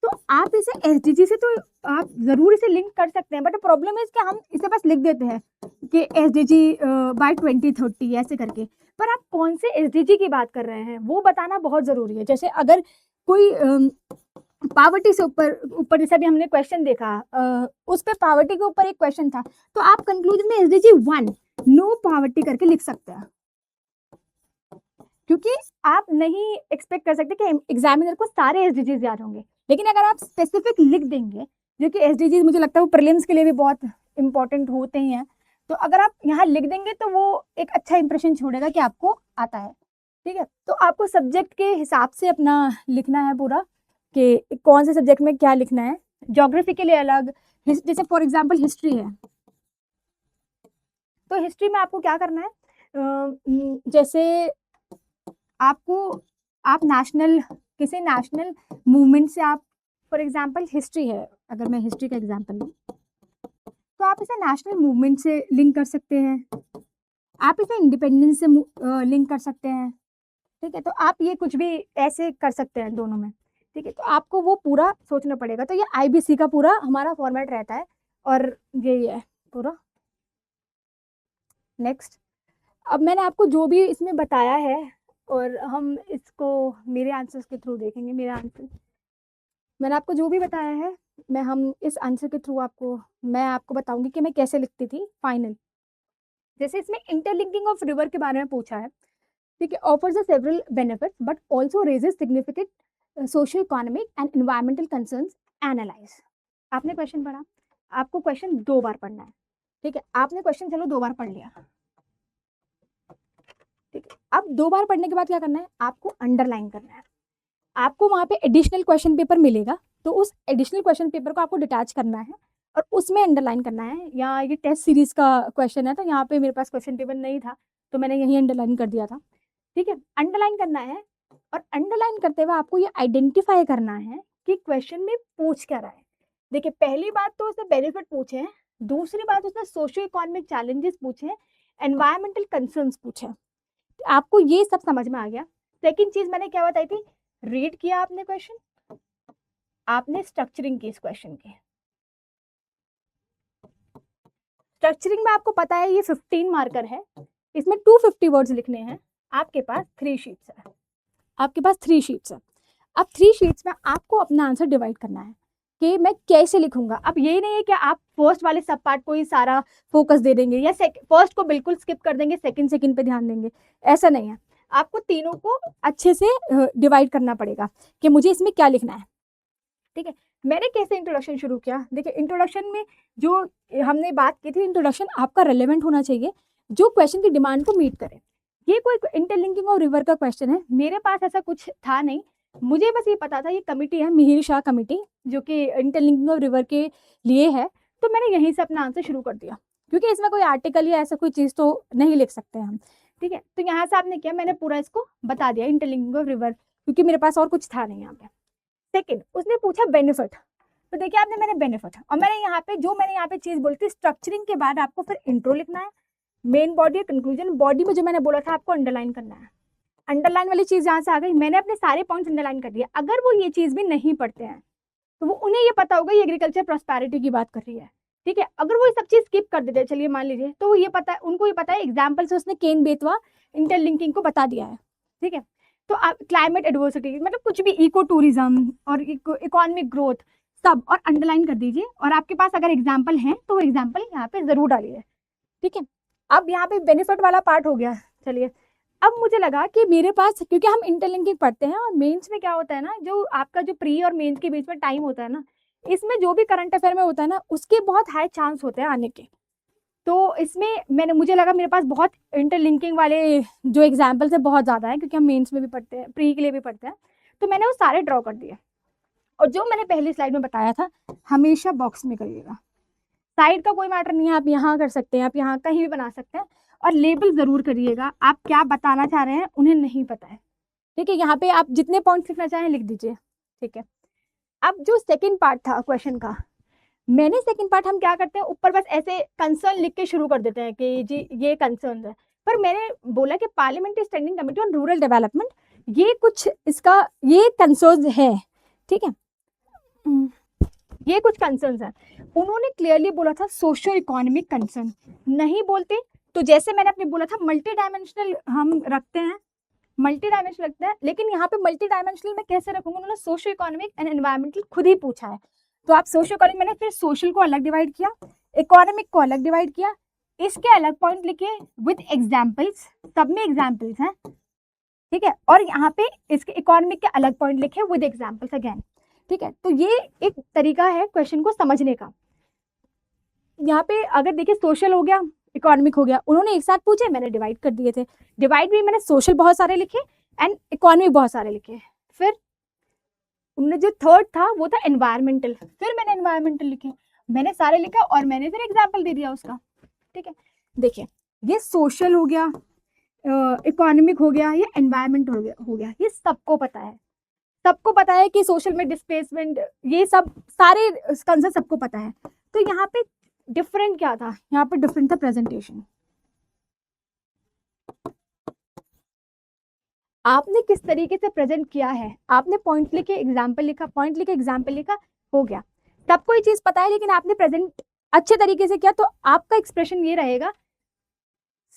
तो आप इसे एसडीजी से तो आप जरूर इसे लिंक कर सकते हैं, बट प्रॉब्लम है कि हम इसे बस लिख देते हैं कि एसडीजी बाय 2030 ऐसे करके, पर आप कौन से एसडीजी की बात कर रहे हैं वो बताना बहुत जरूरी है। जैसे अगर कोई पावर्टी से ऊपर जैसा भी हमने क्वेश्चन देखा, उस पे पावर्टी के ऊपर एक क्वेश्चन था, तो आप कंक्लूजन में एसडीजी 1 नो पावर्टी करके लिख सकते हैं, क्योंकि आप नहीं एक्सपेक्ट कर सकते कि एग्जामिनर को सारे एसडीजीज याद होंगे। लेकिन अगर आप स्पेसिफिक लिख देंगे, जो कि एसडीजीज मुझे लगता है वो प्रीलिम्स के लिए भी बहुत इंपॉर्टेंट होते ही हैं, तो अगर आप यहाँ लिख देंगे तो वो एक अच्छा इंप्रेशन छोड़ेगा कि आपको आता है। ठीक है, तो आपको सब्जेक्ट के हिसाब से अपना लिखना है पूरा कि कौन से सब्जेक्ट में क्या लिखना है। ज्योग्राफी के लिए अलग, जैसे फॉर एग्जाम्पल हिस्ट्री है, तो हिस्ट्री में आपको क्या करना है, जैसे आपको आप किसी नेशनल मूवमेंट से आप, फॉर एग्जांपल हिस्ट्री है, अगर मैं हिस्ट्री का एग्जांपल लूँ तो आप इसे नेशनल मूवमेंट से लिंक कर सकते हैं, आप इसे इंडिपेंडेंस से लिंक कर सकते हैं। ठीक है, तो आप ये कुछ भी ऐसे कर सकते हैं दोनों में। ठीक है, तो आपको वो पूरा सोचना पड़ेगा। तो ये आईबीसी का पूरा हमारा फॉर्मेट रहता है और यही है पूरा। नेक्स्ट, अब मैंने आपको जो भी इसमें बताया है और हम इसको मेरे आंसर्स के थ्रू देखेंगे। मेरा आंसर मैंने आपको जो भी बताया है हम इस आंसर के थ्रू मैं आपको बताऊंगी कि मैं कैसे लिखती थी फाइनल। जैसे इसमें इंटरलिंकिंग ऑफ रिवर के बारे में पूछा है, ठीक है, offers a several benefits but also raises significant socio economic and environmental concerns, analyse. आपने क्वेश्चन पढ़ा, आपको क्वेश्चन 2 बार पढ़ना है, ठीक है, आपने क्वेश्चन चलो 2 बार पढ़ लिया, ठीक है। अब 2 बार पढ़ने के बाद क्या करना है, आपको अंडरलाइन करना है। आपको वहां पे एडिशनल क्वेश्चन पेपर मिलेगा, तो उस एडिशनल क्वेश्चन पेपर को आपको डिटैच करना है और उसमें अंडरलाइन करना है। या ये टेस्ट सीरीज का क्वेश्चन है, तो यहाँ पे मेरे पास क्वेश्चन पेपर नहीं था तो मैंने यही अंडरलाइन कर दिया था, ठीक है। अंडरलाइन करना है और अंडरलाइन करते हुए आपको ये आइडेंटिफाई करना है कि क्वेश्चन में पूछ क्या रहा है। देखिए, पहली बात तो उसने बेनिफिट पूछे हैं, दूसरी बात उसने सोशियो इकोनॉमिक चैलेंजेस पूछे हैं, एनवायरमेंटल कंसर्न्स पूछे हैं। आपको ये सब समझ में आ गया। सेकंड चीज मैंने क्या बताई थी, रीड किया आपने क्वेश्चन, आपने स्ट्रक्चरिंग की इस क्वेश्चन की। स्ट्रक्चरिंग में आपको पता है ये 15 मार्कर है, इसमें 250 वर्ड्स लिखने हैं। आपके पास 3 शीट्स है, आपके पास 3 शीट्स है। अब 3 शीट्स में आपको अपना आंसर डिवाइड करना है कि मैं कैसे लिखूंगा। अब यही नहीं है कि आप फर्स्ट वाले सब पार्ट को ही सारा फोकस दे देंगे या फर्स्ट को बिल्कुल स्किप कर देंगे, सेकंड पे ध्यान देंगे, ऐसा नहीं है। आपको तीनों को अच्छे से डिवाइड करना पड़ेगा कि मुझे इसमें क्या लिखना है, ठीक है। मैंने कैसे इंट्रोडक्शन शुरू किया, देखिए इंट्रोडक्शन में जो हमने बात की थी, इंट्रोडक्शन आपका रेलेवेंट होना चाहिए, जो क्वेश्चन की डिमांड को मीट करे। ये कोई इंटरलिंकिंग और रिवर का क्वेश्चन है, मेरे पास ऐसा कुछ था नहीं, मुझे बस ये पता था ये कमिटी है मिहिर शाह कमिटी जो कि इंटरलिंकिंग ऑफ रिवर के लिए है, तो मैंने यहीं से अपना आंसर शुरू कर दिया, क्योंकि इसमें कोई आर्टिकल या ऐसा कोई चीज़ तो नहीं लिख सकते हम, ठीक है। तो यहाँ से आपने किया, मैंने पूरा इसको बता दिया इंटरलिंकिंग ऑफ रिवर, क्योंकि मेरे पास और कुछ था नहीं यहाँ पे। सेकंड, उसने पूछा बेनिफिट, तो देखिए आपने मैंने बेनिफिट और मैंने यहाँ पे चीज बोली थी, स्ट्रक्चरिंग के बाद आपको फिर इंट्रो लिखना है, मेन बॉडी और कंक्लूजन। बॉडी में जो मैंने बोला था आपको अंडरलाइन करना है, अंडरलाइन वाली चीज यहाँ से आ गई, मैंने अपने सारे पॉइंट्स अंडरलाइन कर दिए। अगर वो ये चीज भी नहीं पढ़ते हैं तो वो उन्हें ये पता होगा ये एग्रीकल्चर प्रॉस्पेरिटी की बात कर रही है, ठीक है। अगर वो ये सब चीज स्किप कर देते हैं, चलिए मान लीजिए, तो वो ये पता है, उनको ये पता है एग्जाम्पल से उसने केन बेतवा इंटरलिंकिंग को बता दिया है, ठीक है। तो आप क्लाइमेट एडवर्सिटी मतलब कुछ भी, इको टूरिज्म और इकोनॉमिक ग्रोथ सब और अंडरलाइन कर दीजिए, और आपके पास अगर एग्जाम्पल है तो वो एग्जाम्पल यहाँ पे जरूर डालिए, ठीक है। अब यहाँ पे बेनिफिट वाला पार्ट हो गया। चलिए, अब मुझे लगा कि मेरे पास, क्योंकि हम इंटरलिंकिंग पढ़ते हैं और मेंस में क्या होता है ना, जो आपका जो प्री और मेंस के बीच में टाइम होता है ना, इसमें जो भी करंट अफेयर में होता है ना, उसके बहुत हाई चांस होते हैं आने के। तो इसमें मुझे लगा मेरे पास बहुत इंटरलिंकिंग वाले जो एग्जाम्पल्स है बहुत ज़्यादा है, क्योंकि हम मेंस में भी पढ़ते हैं, प्री के लिए भी पढ़ते हैं, तो मैंने वो सारे ड्रॉ कर दिए। और जो मैंने पहली स्लाइड में बताया था, हमेशा बॉक्स में करिएगा, साइड का कोई मैटर नहीं है, आप यहाँ कर सकते हैं, आप यहाँ कहीं भी बना सकते हैं, और लेबल जरूर करिएगा, आप क्या बताना चाह रहे हैं उन्हें नहीं पता है, ठीक है। यहाँ पे आप जितने पॉइंट्स लिखना चाहें लिख दीजिए, ठीक है। अब जो सेकंड पार्ट था क्वेश्चन का, मैंने सेकंड पार्ट हम क्या करते हैं, ऊपर बस ऐसे कंसर्न लिख के शुरू कर देते हैं कि जी ये कंसर्न है, पर मैंने बोला कि parliamentary standing committee on rural development, ये कुछ इसका ये कंसर्न है, ठीक है, ये कुछ कंसर्न है। उन्होंने क्लियरली बोला था सोशियो इकोनॉमिक कंसर्न, नहीं बोलते तो जैसे मैंने अपने बोला था मल्टी डायमेंशनल हम रखते हैं, मल्टी डायमेंशनल रखते हैं, लेकिन यहाँ पे मल्टी डायमेंशनल में कैसे रखूंगा, उन्होंने सोशियो इकोनॉमिक एंड एनवायरमेंटल खुद ही पूछा है, तो आप सोशियो इकोनॉमिक, मैंने फिर सोशल को अलग डिवाइड किया, इकोनॉमिक को अलग डिवाइड किया, इसके अलग पॉइंट लिखे विद एग्जाम्पल्स, सब में एग्जाम्पल्स हैं, ठीक है, और यहाँ पे इसके इकोनॉमिक के अलग पॉइंट लिखे विद एग्जाम्पल्स अगेन, ठीक है। तो ये एक तरीका है क्वेश्चन को समझने का। यहाँ पे अगर देखिए सोशल हो गया, इकोनॉमिक हो गया, उन्होंने एक साथ पूछे, मैंने डिवाइड कर दिए थे, डिवाइड भी मैंने सोशल बहुत सारे लिखे एंड इकोनॉमिक बहुत सारे लिखे। फिर उन्होंने जो थर्ड था वो था एनवायरमेंटल, फिर मैंने एनवायरमेंटल लिखे, मैंने सारे लिखा और मैंने फिर एग्जाम्पल दे दिया उसका, ठीक है। देखिए ये सोशल हो गया, इकोनॉमिक हो गया, ये एनवायरमेंट हो गया, ये सबको पता है, सबको पता है कि सोशल में डिस्प्लेसमेंट, ये सब सारे कंसेप्ट सबको पता है। तो यहाँ पे डिफरेंट क्या था, यहाँ पे डिफरेंट था प्रेजेंटेशन, आपने किस तरीके से प्रेजेंट किया है, आपने पॉइंट लिखे एग्जाम्पल लिखा, पॉइंट लिखे एग्जाम्पल लिखा, हो गया, सबको ये चीज पता है, लेकिन आपने प्रेजेंट अच्छे तरीके से किया, तो आपका एक्सप्रेशन ये रहेगा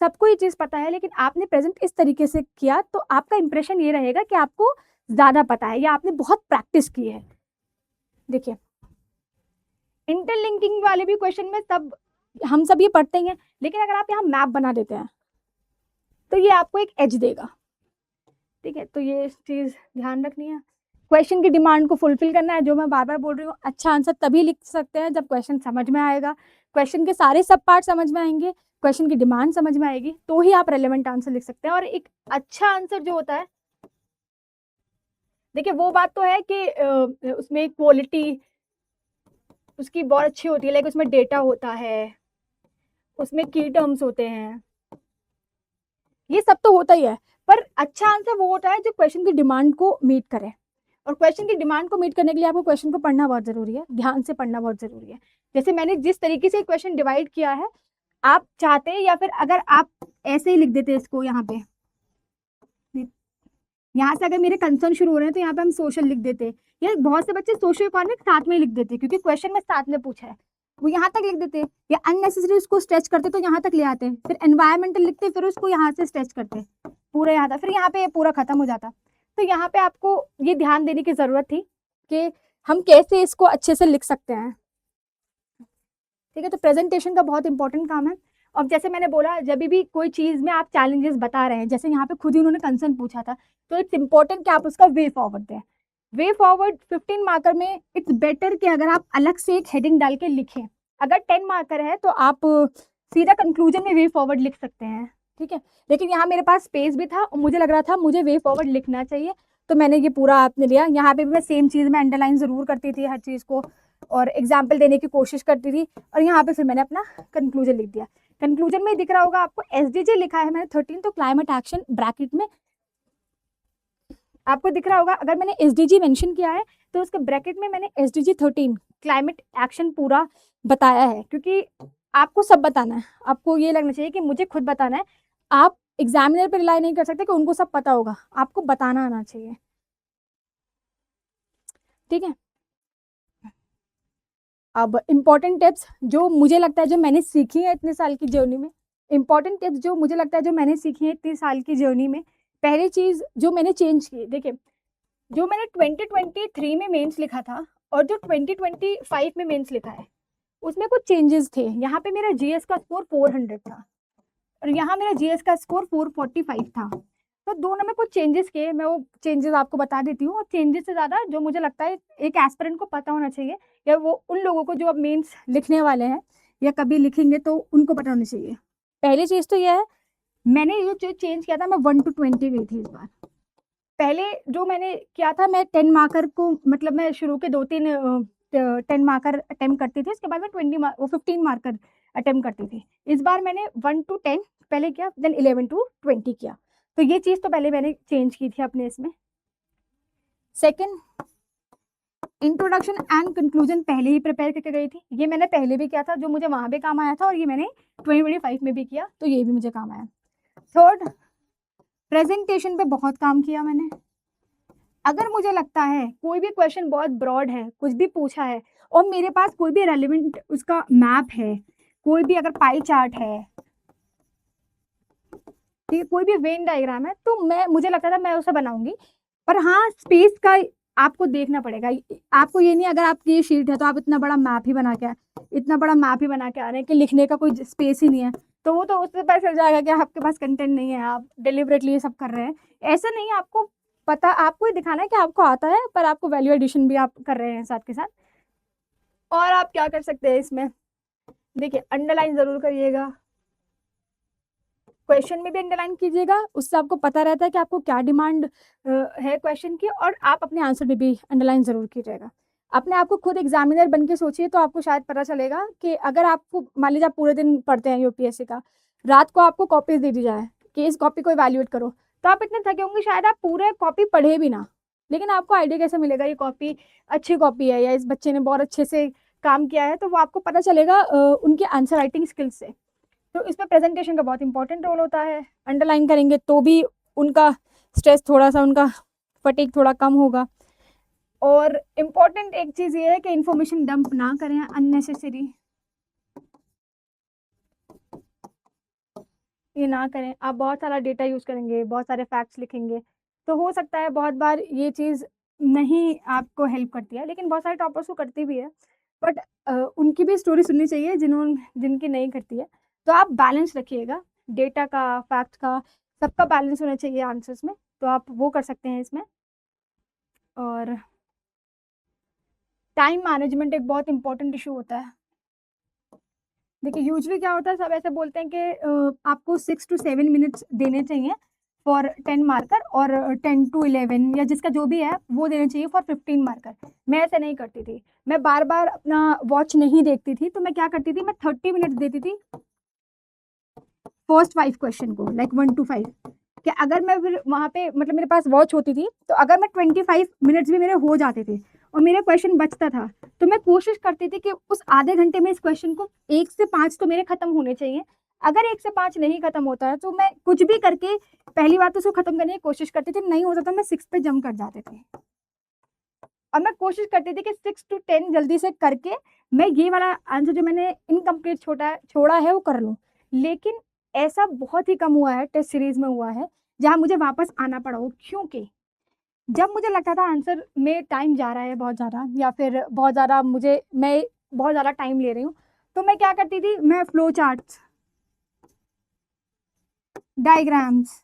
सबको ये चीज़ पता है, लेकिन आपने प्रेजेंट इस तरीके से किया तो आपका इंप्रेशन ये रहेगा कि आपको ज़्यादा पता है या आपने बहुत प्रैक्टिस की है। देखिए, इंटरलिंकिंग वाले भी क्वेश्चन में हम सब ये पढ़ते ही हैं, लेकिन अगर आप यहाँ मैप बना देते हैं तो ये आपको एक एज देगा। ठीक है, तो ये चीज़ ध्यान रखनी है। क्वेश्चन की डिमांड को फुलफिल करना है, जो मैं बार बार बोल रही हूँ। अच्छा आंसर तभी लिख सकते हैं जब क्वेश्चन समझ में आएगा, क्वेश्चन के सारे सब पार्ट समझ में आएंगे, क्वेश्चन की डिमांड समझ में आएगी, तो ही आप रेलेवेंट आंसर लिख सकते हैं। और एक अच्छा आंसर जो होता है, देखिए वो बात तो है कि उसमें क्वालिटी उसकी बहुत अच्छी होती है, लाइक उसमें डेटा होता है, उसमें की टर्म्स होते हैं, ये सब तो होता ही है। पर अच्छा आंसर वो होता है जो क्वेश्चन की डिमांड को मीट करे, और क्वेश्चन की डिमांड को मीट करने के लिए आपको क्वेश्चन को पढ़ना बहुत जरूरी है, ध्यान से पढ़ना बहुत जरूरी है। जैसे मैंने जिस तरीके से क्वेश्चन डिवाइड किया है, आप चाहते हैं या फिर अगर आप ऐसे ही लिख देते इसको, यहाँ से अगर मेरे कंसर्न शुरू हो रहे हैं तो यहाँ पे हम सोशल लिख देते, या बहुत से बच्चे सोशल इकोनॉमिक साथ में लिख देते क्योंकि क्वेश्चन में साथ में पूछा है, वो यहाँ तक लिख देते, या अननेसेसरी उसको स्ट्रेच करते तो यहाँ तक ले आते, फिर एनवायरमेंटल लिखते फिर उसको यहाँ से स्ट्रेच करते पूरा यहाँ तक, फिर यहाँ पे पूरा खत्म हो जाता। तो यहाँ पे आपको ये ध्यान देने की जरूरत थी कि हम कैसे इसको अच्छे से लिख सकते हैं। ठीक है, तो प्रेजेंटेशन का बहुत इंपॉर्टेंट काम है। और जैसे मैंने बोला, जब भी कोई चीज़ में आप चैलेंजेस बता रहे हैं, जैसे यहाँ पे खुद ही उन्होंने कंसर्न पूछा था, तो इट्स इंपॉर्टेंट कि आप उसका वे फॉरवर्ड दें। वे फॉरवर्ड 15 मार्कर में इट्स बेटर कि अगर आप अलग से एक हेडिंग डाल के लिखें। अगर 10 मार्कर है तो आप सीधा कंक्लूजन में वे फॉरवर्ड लिख सकते हैं। ठीक है, लेकिन यहाँ मेरे पास स्पेस भी था और मुझे लग रहा था मुझे वे फॉरवर्ड लिखना चाहिए, तो मैंने ये पूरा आपने लिया। यहाँ पे भी मैं सेम चीज़ में अंडरलाइन ज़रूर करती थी हर चीज़ को, और एग्जाम्पल देने की कोशिश करती थी, और यहाँ पे फिर मैंने अपना कंक्लूजन लिख दिया। कंक्लूजन में दिख रहा होगा आपको एसडीजी लिखा है मैंने 13, तो क्लाइमेट एक्शन ब्रैकेट में आपको दिख रहा होगा। अगर मैंने एसडीजी मेंशन किया है तो उसके ब्रैकेट में मैंने एसडीजी 13 क्लाइमेट एक्शन पूरा बताया है, क्योंकि आपको सब बताना है। आपको ये लगना चाहिए कि मुझे खुद बताना है, आप एग्जामिनर पर रिलाई नहीं कर सकते कि उनको सब पता होगा, आपको बताना आना चाहिए। ठीक है, अब इम्पॉर्टेंट टिप्स जो मुझे लगता है जो मैंने सीखी है इतने साल की जर्नी में, इम्पॉर्टेंट टिप्स जो मुझे लगता है जो मैंने सीखी है इतने साल की जर्नी में, पहली चीज़ जो मैंने चेंज की, देखिए जो मैंने 2023 में मेंस लिखा था और जो 2025 में मेंस लिखा है, उसमें कुछ चेंजेस थे। यहाँ पे मेरा जीएस का स्कोर 400 था और यहाँ मेरा जीएस का स्कोर 445 था, तो दोनों में कुछ चेंजेस किए। मैं वो चेंजेस आपको बता देती हूँ। और चेंजेस से ज़्यादा जो मुझे लगता है एक एस्पिरेंट को पता होना चाहिए, या वो उन लोगों को जो अब मेंस लिखने वाले हैं या कभी लिखेंगे तो उनको पता होना चाहिए। पहली चीज़ तो यह है, मैंने ये जो चेंज किया था, मैं 1 to 20 गई थी इस बार। पहले जो मैंने किया था, मैं 10 मार्कर को, मतलब मैं शुरू के 2-3 10 मार्कर अटेम्प्ट करती थी, उसके बाद मैं 15 मार्कर अटेम्प्ट करती थी। इस बार मैंने 1 to 10 पहले किया, देन 11 to 20 किया। तो ये चीज़ तो पहले मैंने चेंज की थी अपने इसमें। सेकंड, इंट्रोडक्शन एंड कंक्लूजन पहले ही प्रिपेयर करके गई थी, ये मैंने पहले भी किया था, जो मुझे वहाँ भी काम आया था, और ये मैंने 2025 में भी किया, तो ये भी मुझे काम आया। थर्ड, प्रेजेंटेशन पे बहुत काम किया मैंने। अगर मुझे लगता है कोई भी क्वेश्चन बहुत ब्रॉड है, कुछ भी पूछा है, और मेरे पास कोई भी रेलिवेंट उसका मैप है, कोई भी अगर पाई चार्ट है, ठीक है, कोई भी वेन डायग्राम है, तो मुझे लगता था मैं उसे बनाऊंगी। पर हाँ, स्पेस का आपको देखना पड़ेगा। आपको ये नहीं, अगर आपकी ये शीट है तो आप इतना बड़ा मैप ही बना के इतना बड़ा मैप ही बना के आ रहे हैं कि लिखने का कोई स्पेस ही नहीं है, तो वो तो उससे पता चल जाएगा कि आपके पास कंटेंट नहीं है, आप डिलिबरेटली ये सब कर रहे हैं। ऐसा नहीं, आपको पता, आपको ये दिखाना है कि आपको आता है, पर आपको वैल्यू एडिशन भी आप कर रहे हैं साथ के साथ। और आप क्या कर सकते हैं इसमें, देखिए अंडरलाइन जरूर करिएगा, क्वेश्चन में भी अंडरलाइन कीजिएगा, उससे आपको पता रहता है कि आपको क्या डिमांड है क्वेश्चन की, और आप अपने आंसर में भी अंडरलाइन जरूर कीजिएगा। अपने आप को खुद एग्जामिनर बन के सोचिए, तो आपको शायद पता चलेगा कि अगर आपको, मान लीजिए आप पूरे दिन पढ़ते हैं यूपीएससी का, रात को आपको कॉपीज दे दी जाए कि इस कॉपी को इवैल्यूएट करो, तो आप इतने थके होंगे शायद आप पूरे कॉपी पढ़े भी ना, लेकिन आपको आइडिया कैसे मिलेगा ये कॉपी अच्छी कॉपी है या इस बच्चे ने बहुत अच्छे से काम किया है, तो वो आपको पता चलेगा उनके आंसर राइटिंग स्किल्स से। तो इसमें प्रेजेंटेशन का बहुत इंपॉर्टेंट रोल होता है। अंडरलाइन करेंगे तो भी उनका स्ट्रेस थोड़ा सा, उनका फटीग थोड़ा कम होगा। और इम्पॉर्टेंट एक चीज़ ये है कि इंफॉर्मेशन डंप ना करें अननेसेसरी। ये ना करें। आप बहुत सारा डेटा यूज़ करेंगे, बहुत सारे फैक्ट्स लिखेंगे, तो हो सकता है बहुत बार ये चीज़ नहीं आपको हेल्प करती है, लेकिन बहुत सारे टॉपर्स को करती भी है। बट उनकी भी स्टोरी सुननी चाहिए जिनकी नहीं करती है। तो आप बैलेंस रखिएगा, डेटा का, फैक्ट का, सबका बैलेंस होना चाहिए आंसर्स में, तो आप वो कर सकते हैं इसमें। और टाइम मैनेजमेंट एक बहुत इंपॉर्टेंट इशू होता है। देखिए यूजुअली क्या होता है, सब ऐसे बोलते हैं कि आपको 6 to 7 मिनट्स देने चाहिए फॉर 10 मार्कर, और 10 to 11 या जिसका जो भी है वो देने चाहिए फॉर 15 मार्कर। मैं ऐसे नहीं करती थी, मैं बार बार अपना वॉच नहीं देखती थी, तो मैं क्या करती थी, मैं 30 मिनट्स देती थी फर्स्ट 5 क्वेश्चन को, लाइक 1 to 5, कि अगर मैं फिर वहाँ पे मतलब मेरे पास वॉच होती थी, तो अगर मैं 25 मिनट्स भी मेरे हो जाते थे और मेरा क्वेश्चन बचता था, तो मैं कोशिश करती थी कि उस आधे घंटे में इस क्वेश्चन को 1 से 5 तो मेरे खत्म होने चाहिए। अगर 1 से 5 नहीं खत्म होता है, तो मैं कुछ भी करके पहली बार तो उसको खत्म करने की कोशिश करती थी, नहीं होता तो मैं 6 पे जंप कर जाते थे। और मैं कोशिश करती थी कि 6 to 10 जल्दी से करके मैं ये वाला आंसर जो मैंने इनकम्प्लीट छोड़ा है वो कर लूँ। लेकिन ऐसा बहुत ही कम हुआ है, टेस्ट सीरीज में हुआ है, जहाँ मुझे वापस आना पड़ा हो, क्योंकि जब मुझे लगता था आंसर में टाइम जा रहा है बहुत ज़्यादा, या फिर बहुत ज़्यादा मैं बहुत ज़्यादा टाइम ले रही हूँ, तो मैं क्या करती थी, मैं फ्लो चार्ट्स, डायग्राम्स,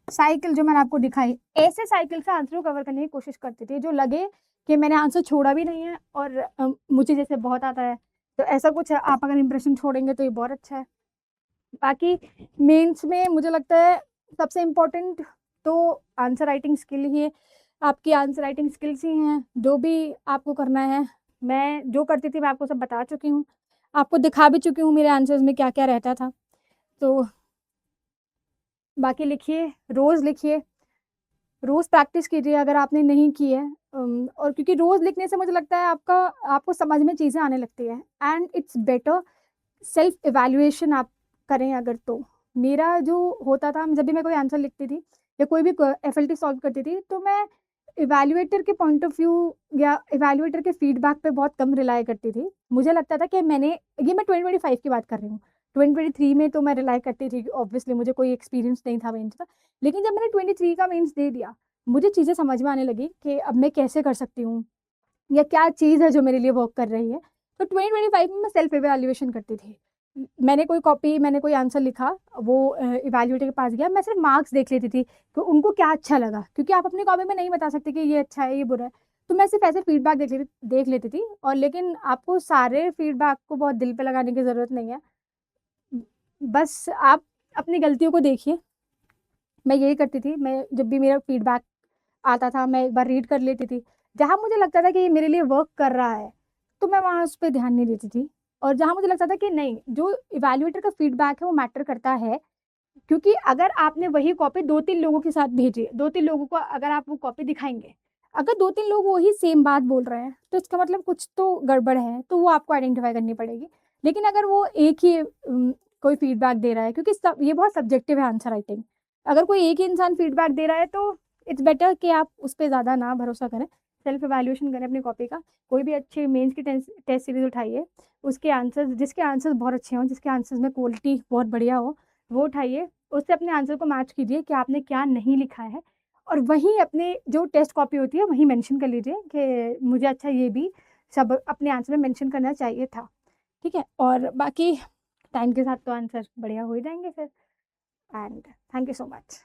साइकिल जो मैंने आपको दिखाई, ऐसे साइकिल से आंसर को कवर करने की कोशिश करती थी, जो लगे कि मैंने आंसर छोड़ा भी नहीं है और मुझे जैसे बहुत आता है। तो ऐसा कुछ है, आप अगर इंप्रेशन छोड़ेंगे तो ये बहुत अच्छा है। बाकी मेंस में मुझे लगता है सबसे इम्पोर्टेंट तो आंसर राइटिंग स्किल ही है। आपकी आंसर राइटिंग स्किल्स ही हैं, जो भी आपको करना है। मैं जो करती थी मैं आपको सब बता चुकी हूँ, आपको दिखा भी चुकी हूँ मेरे आंसर्स में क्या क्या रहता था। तो बाकी लिखिए, रोज़ लिखिए, रोज़ प्रैक्टिस कीजिए अगर आपने नहीं की है। और क्योंकि रोज़ लिखने से मुझे लगता है आपको समझ में चीज़ें आने लगती है, and it's better self evaluation आप करें अगर तो। मेरा जो होता था, जब भी मैं कोई आंसर लिखती थी या कोई भी एफएलटी सॉल्व करती थी, तो मैं इवैल्यूएटर के पॉइंट ऑफ व्यू या इवैल्यूएटर के फीडबैक पे बहुत कम रिलाई करती थी। मुझे लगता था कि मैं 2025 की बात कर रही हूँ। 2023 में तो मैं रिलाई करती थी, ऑब्वियसली मुझे कोई एक्सपीरियंस नहीं था मेंस का। लेकिन जब मैंने 23 का मेंस दे दिया, मुझे चीज़ें समझ में आने लगी कि अब मैं कैसे कर सकती हूँ या क्या चीज़ है जो मेरे लिए वर्क कर रही है। तो 2025 में मैं सेल्फ इवैल्यूएशन करती थी। मैंने कोई आंसर लिखा, वो इवैल्यूएटर के पास गया, मैं सिर्फ मार्क्स देख लेती थी कि उनको क्या अच्छा लगा, क्योंकि आप अपनी कॉपी में नहीं बता सकते कि ये अच्छा है, ये बुरा है। तो मैं सिर्फ ऐसे फीडबैक देख लेती थी। और लेकिन आपको सारे फीडबैक को बहुत दिल पे लगाने की ज़रूरत नहीं है। बस आप अपनी गलतियों को देखिए। मैं यही करती थी, मैं जब भी मेरा फीडबैक आता था, मैं एक बार रीड कर लेती थी। जहाँ मुझे लगता था कि ये मेरे लिए वर्क कर रहा है, तो मैं वहाँ उस पे ध्यान नहीं देती थी। और जहाँ मुझे लगता था कि नहीं, जो इवैल्यूएटर का फीडबैक है वो मैटर करता है, क्योंकि अगर आपने वही कॉपी 2-3 लोगों के साथ भेजी, 2-3 लोगों को अगर आप वो कॉपी दिखाएँगे, अगर 2-3 लोग वही सेम बात बोल रहे हैं, तो इसका मतलब कुछ तो गड़बड़ है, तो वो आपको आइडेंटिफ़ाई करनी पड़ेगी। लेकिन अगर वो एक ही कोई फीडबैक दे रहा है, क्योंकि सब ये बहुत सब्जेक्टिव है आंसर राइटिंग। अगर कोई एक ही इंसान फीडबैक दे रहा है, तो इट्स बेटर कि आप उस पे ज़्यादा ना भरोसा करें, सेल्फ इवैल्यूएशन करें अपनी कॉपी का। कोई भी अच्छी मेंस की टेस्ट सीरीज़ उठाइए, उसके आंसर्स, जिसके आंसर्स बहुत अच्छे हों, जिसके आंसर्स में क्वालिटी बहुत बढ़िया हो, वो उठाइए, उससे अपने आंसर को मैच कीजिए कि आपने क्या नहीं लिखा है, और वहीं अपने जो टेस्ट कॉपी होती है वहीं मेंशन कर लीजिए कि मुझे अच्छा ये भी सब अपने आंसर में मेंशन करना चाहिए था। ठीक है? और बाकी टाइम के साथ तो आंसर बढ़िया हो ही जाएँगे फिर। And thank you so much.